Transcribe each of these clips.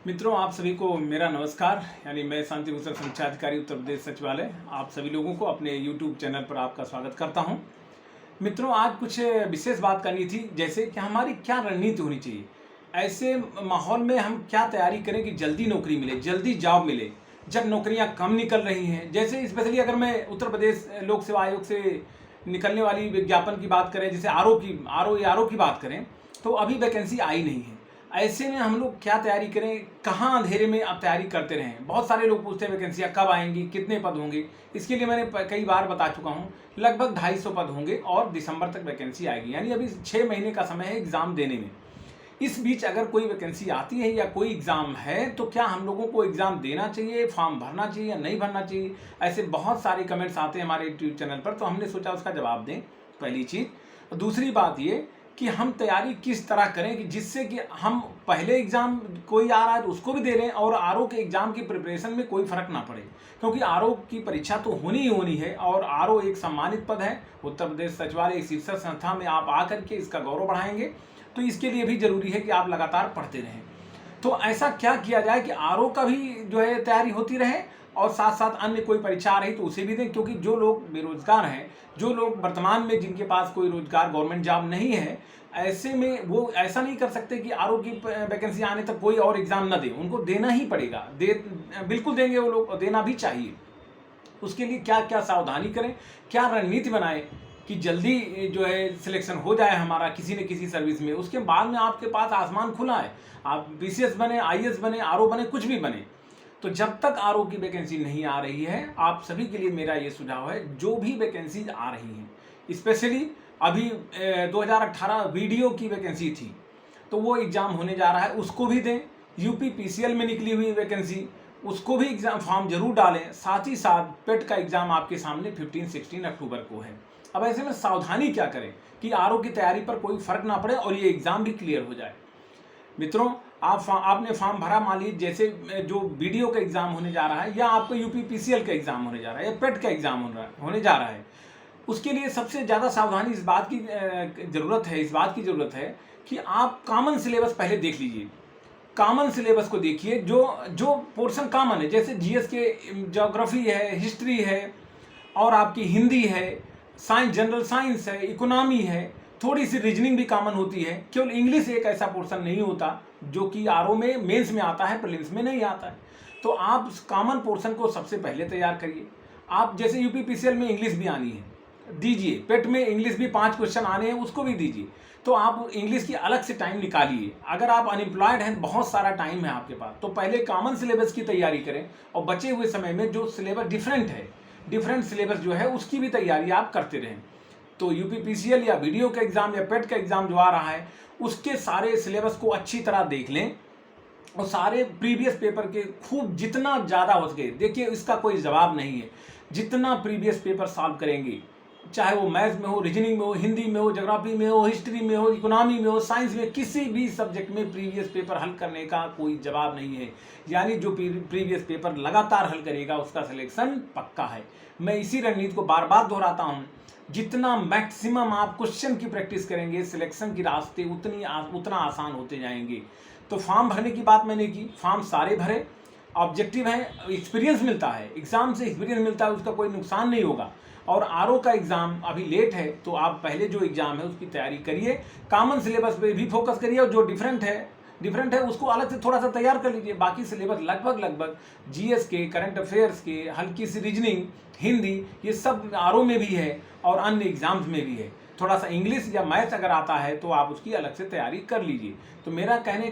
मित्रों, आप सभी को मेरा नमस्कार। यानी मैं शांति भूषण समीक्षा अधिकारी उत्तर प्रदेश सचिवालय आप सभी लोगों को अपने यूट्यूब चैनल पर आपका स्वागत करता हूं। मित्रों, आज कुछ विशेष बात करनी थी, जैसे कि हमारी क्या रणनीति होनी चाहिए। ऐसे माहौल में हम क्या तैयारी करें कि जल्दी नौकरी मिले, जल्दी जॉब मिले, जब नौकरियां कम निकल रही हैं। जैसे स्पेशली अगर मैं उत्तर प्रदेश लोक सेवा आयोग से निकलने वाली विज्ञापन की बात करें, जैसे आर ओ की बात करें, तो अभी वैकेंसी आई नहीं है। ऐसे में हम लोग क्या तैयारी करें, कहाँ अंधेरे में अब तैयारी करते रहें। बहुत सारे लोग पूछते हैं वैकेंसियाँ कब आएंगी, कितने पद होंगे। इसके लिए मैंने कई बार बता चुका हूँ, लगभग 250 पद होंगे और दिसंबर तक वैकेंसी आएगी। यानी अभी 6 महीने का समय है एग्ज़ाम देने में। इस बीच अगर कोई वैकेंसी आती है या कोई एग्ज़ाम है, तो क्या हम लोगों को एग्ज़ाम देना चाहिए, फॉर्म भरना चाहिए या नहीं भरना चाहिए। ऐसे बहुत सारे कमेंट्स आते हैं हमारे यूट्यूब चैनल पर, तो हमने सोचा उसका जवाब दें, पहली चीज़। दूसरी बात ये कि हम तैयारी किस तरह करें कि जिससे कि हम पहले एग्ज़ाम कोई आ रहा है तो उसको भी दे लें और आरओ के एग्ज़ाम की प्रिपरेशन में कोई फ़र्क ना पड़े। क्योंकि आरओ की परीक्षा तो होनी ही होनी है और आरओ एक सम्मानित पद है। उत्तर प्रदेश सचिवालय एक शीर्षक संस्था में आप आकर के इसका गौरव बढ़ाएंगे, तो इसके लिए भी ज़रूरी है कि आप लगातार पढ़ते रहें। तो ऐसा क्या किया जाए कि आरओ का भी जो है तैयारी होती रहे और साथ साथ अन्य कोई परीक्षा आ रही तो उसे भी दें। क्योंकि जो लोग बेरोजगार हैं, जो लोग वर्तमान में जिनके पास कोई रोजगार गवर्नमेंट जॉब नहीं है, ऐसे में वो ऐसा नहीं कर सकते कि आरओ की वैकेंसी आने तक कोई और एग्ज़ाम न दें। उनको देना ही पड़ेगा, बिल्कुल देंगे वो लोग, और देना भी चाहिए। उसके लिए क्या क्या सावधानी करें, क्या रणनीति बनाएं कि जल्दी जो है सिलेक्शन हो जाए हमारा किसी न किसी सर्विस में। उसके बाद में आपके पास आसमान खुला है, आप बीसीएस बने, आईएएस बने, आरओ बने, कुछ भी बने। तो जब तक आरओ की वैकेंसी नहीं आ रही है, आप सभी के लिए मेरा ये सुझाव है, जो भी वैकेंसीज आ रही हैं, स्पेशली अभी 2018 वीडियो की वैकेंसी थी, तो वो एग्ज़ाम होने जा रहा है, उसको भी दें। यूपी पीसीएल में निकली हुई वैकेंसी, उसको भी एग्ज़ाम फॉर्म जरूर डालें। साथ ही साथ पेट का एग्ज़ाम आपके सामने 15-16 अक्टूबर को है। अब ऐसे में सावधानी क्या करें कि आरओ की तैयारी पर कोई फर्क ना पड़े और ये एग्ज़ाम भी क्लियर हो जाए। मित्रों, आपने फॉर्म भरा, मान लीजिए जैसे जो वीडियो का एग्ज़ाम होने जा रहा है, या आपको यूपी पीसीएल का एग्ज़ाम होने जा रहा है, या पेट का एग्ज़ाम होने जा रहा है, उसके लिए सबसे ज़्यादा सावधानी इस बात की ज़रूरत है कि आप कॉमन सिलेबस पहले देख लीजिए। कॉमन सिलेबस को देखिए, जो पोर्शन कॉमन है, जैसे जीएस के ज्योग्राफी है, हिस्ट्री है, और आपकी हिंदी है, साइंस, जनरल साइंस है, इकोनॉमी है, थोड़ी सी रीजनिंग भी कॉमन होती है। केवल इंग्लिश एक ऐसा पोर्शन नहीं होता जो कि आरओ में मेंस में आता है, प्रीलिम्स में नहीं आता है। तो आप कॉमन पोर्शन को सबसे पहले तैयार करिए। आप जैसे यूपी पीसीएल में इंग्लिश भी आनी है, दीजिए। पेट में इंग्लिश भी 5 क्वेश्चन आने हैं, उसको भी दीजिए। तो आप इंग्लिश की अलग से टाइम निकालिए। अगर आप अनएम्प्लॉयड हैं, बहुत सारा टाइम है आपके पास, तो पहले कॉमन सिलेबस की तैयारी करें और बचे हुए समय में जो सिलेबस डिफरेंट सिलेबस जो है उसकी भी तैयारी आप करते रहें। तो यूपी पीसीएल या वीडियो का एग्ज़ाम या पेट का एग्ज़ाम जो आ रहा है, उसके सारे सिलेबस को अच्छी तरह देख लें और सारे प्रीवियस पेपर के खूब जितना ज़्यादा हो सके, देखिए इसका कोई जवाब नहीं है, जितना प्रीवियस पेपर सॉल्व करेंगे, चाहे वो मैथ्स में हो, रीजनिंग में हो, हिंदी में हो, ज्योग्राफी में हो, हिस्ट्री में हो, इकोनॉमी में हो, साइंस में, किसी भी सब्जेक्ट में प्रीवियस पेपर हल करने का कोई जवाब नहीं है। यानी जो प्रीवियस पेपर लगातार हल करेगा उसका सिलेक्शन पक्का है। मैं इसी रणनीति को बार बार दोहराता हूँ। जितना मैक्सिमम आप क्वेश्चन की प्रैक्टिस करेंगे, सिलेक्शन के रास्ते उतना आसान होते जाएंगे। तो फॉर्म भरने की बात मैंने की, फॉर्म सारे भरे। ऑब्जेक्टिव है, एक्सपीरियंस मिलता है, एग्ज़ाम से एक्सपीरियंस मिलता है, उसका कोई नुकसान नहीं होगा। और आरओ का एग्ज़ाम अभी लेट है, तो आप पहले जो एग्ज़ाम है उसकी तैयारी करिए, कॉमन सिलेबस पे भी फोकस करिए, और जो डिफरेंट है उसको अलग से थोड़ा सा तैयार कर लीजिए। बाकी सिलेबस लगभग जीएस के, करंट अफेयर्स के, हल्की सी रीजनिंग, हिंदी, ये सब आरओ में भी है और अन्य एग्ज़ाम्स में भी है। थोड़ा सा इंग्लिश या मैथ्स अगर आता है तो आप उसकी अलग से तैयारी कर लीजिए। तो मेरा कहने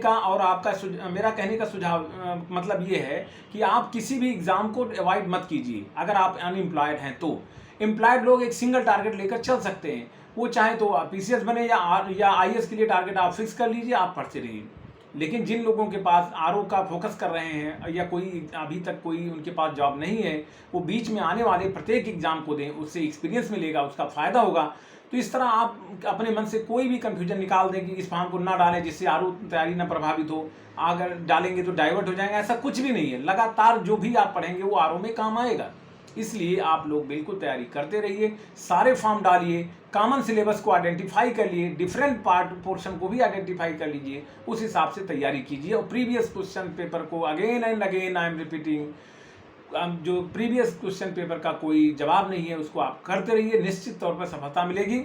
का सुझाव मतलब ये है कि आप किसी भी एग्ज़ाम को अवॉइड मत कीजिए। अगर आप अनएम्प्लॉयड हैं तो एम्प्लॉयड लोग एक सिंगल टारगेट लेकर चल सकते हैं। वो चाहे तो पीसीएस बने या आईएएस के लिए टारगेट आप फिक्स कर लीजिए, आप पढ़ते रहिए। लेकिन जिन लोगों के पास आरओ का फोकस कर रहे हैं या कोई अभी तक कोई उनके पास जॉब नहीं है, वो बीच में आने वाले प्रत्येक एग्जाम को दें, उससे एक्सपीरियंस मिलेगा, उसका फ़ायदा होगा। तो इस तरह आप अपने मन से कोई भी कन्फ्यूजन निकाल दें कि इस फॉर्म को ना डालें जिससे आरओ तैयारी ना प्रभावित हो, अगर डालेंगे तो डाइवर्ट हो जाएंगे, ऐसा कुछ भी नहीं है। लगातार जो भी आप पढ़ेंगे वो आरओ में काम आएगा। इसलिए आप लोग बिल्कुल तैयारी करते रहिए, सारे फॉर्म डालिए, कॉमन सिलेबस को आइडेंटिफाई कर लिए, डिफरेंट पार्ट पोर्शन को भी आइडेंटिफाई कर लीजिए, उस हिसाब से तैयारी कीजिए। और प्रीवियस क्वेश्चन पेपर को again and again I am repeating, जो प्रीवियस क्वेश्चन पेपर का कोई जवाब नहीं है उसको आप करते रहिए, निश्चित तौर पर सफलता मिलेगी।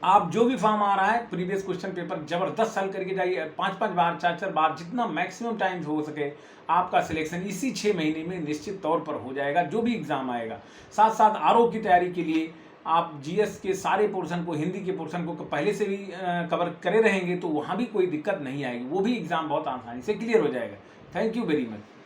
आप जो भी फॉर्म आ रहा है प्रीवियस क्वेश्चन पेपर जबरदस्त हल करके जाइए, 5-5 बार 4-4 बार जितना मैक्सिमम टाइम हो सके आपका सिलेक्शन इसी 6 महीने में निश्चित तौर पर हो जाएगा जो भी एग्जाम आएगा। साथ साथ आरओ की तैयारी के लिए आप जीएस के सारे पोर्शन को, हिंदी के पोर्शन को पहले से भी कवर करे रहेंगे तो वहाँ भी कोई दिक्कत नहीं आएगी, वो भी एग्जाम बहुत आसानी से क्लियर हो जाएगा। Thank you very much.